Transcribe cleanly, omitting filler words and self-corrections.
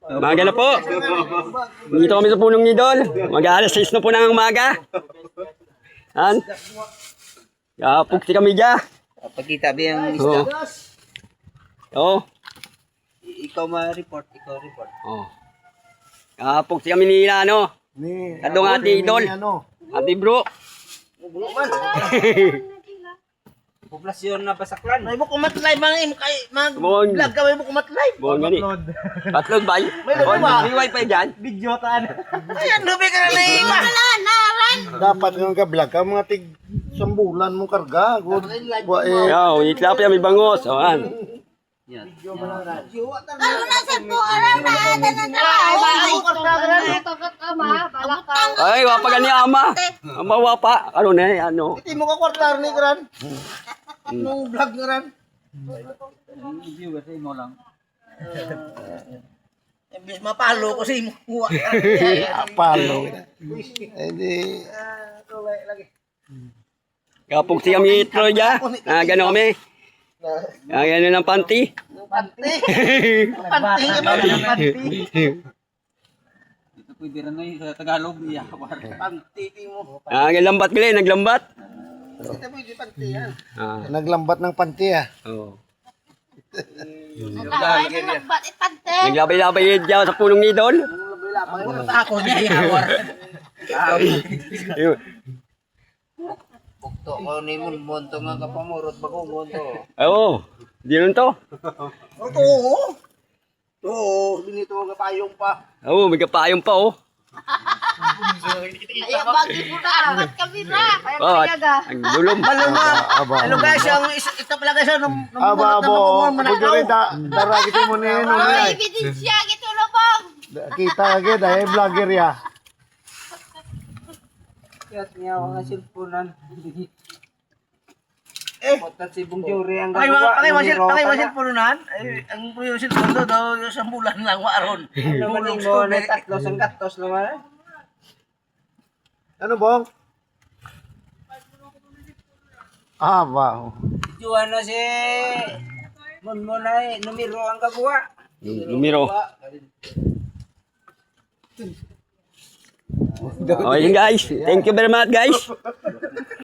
Umaga na po. Dito kami sa punong idol. Mag-alas 6 na po ng umaga. Yan. Kapugti kami dyan. Pagkita ba yung isda? Oo. Ikaw ma-report, report. Oo. Kapugti kami ni ano. Kadong ati idol. Ati bro. Populasyon na pasaklan. May mo kumatlay mag-vlog ka, may mo kumatlay. Buong gani. Upload ba? May wifi dyan? Video taan. Ayan, lubi ka na na iba. Dapat yung ka-vlog ka, mga tig sambulan mo karga. Yo, itla pa may bangos. O, an. Ano na sa po, alam na, Ay, wapa gani ama. Ama wapa. Ano na, ano. Hindi mo ka kwartar ni Gran. Nung vlog ni Gran. Viewer sa imo lang. Imbis mapalo ko sa imo. Apalo. Hindi. Kapugti kami ito dyan. Gano'n kami. Gano'n ng panty. Panti. Panti ka ba? Panti. Ito pwede rin ngayon sa Tagalog. Panti mo. Naglambat gali, naglambat. Ito pwede panti yan. Naglambat ng panty ah. Oo. Pante. Naglabay-labay dyan sa punong idol. Ako niya yawar. Bukto ko ni Monto nga kapamurot bagong Monto. Oo. Di nun to. Oo. Oo, binito nga payong pa. Oo, may kapayong pa oh. Ayaw bagi po na. Ba't kami na? Oh, ang dulom. Ano guys, ito pala guys, nung Aba bo, budyo rin daragiti mo ni Ay, ebidensya, gito na bang. kita agad ay vlogger ya. Yes, niya ako nga silpunan. Potat si Bung Jure ang Pakay masil pununan. Ang punusil puno daw sa bulan lang waron. Ano man mo na tatlo sang gatos naman. Ano bong? Aba. Juan na si Monmonay, numero ang kagawa. Numero. Okay guys. Thank you very much guys.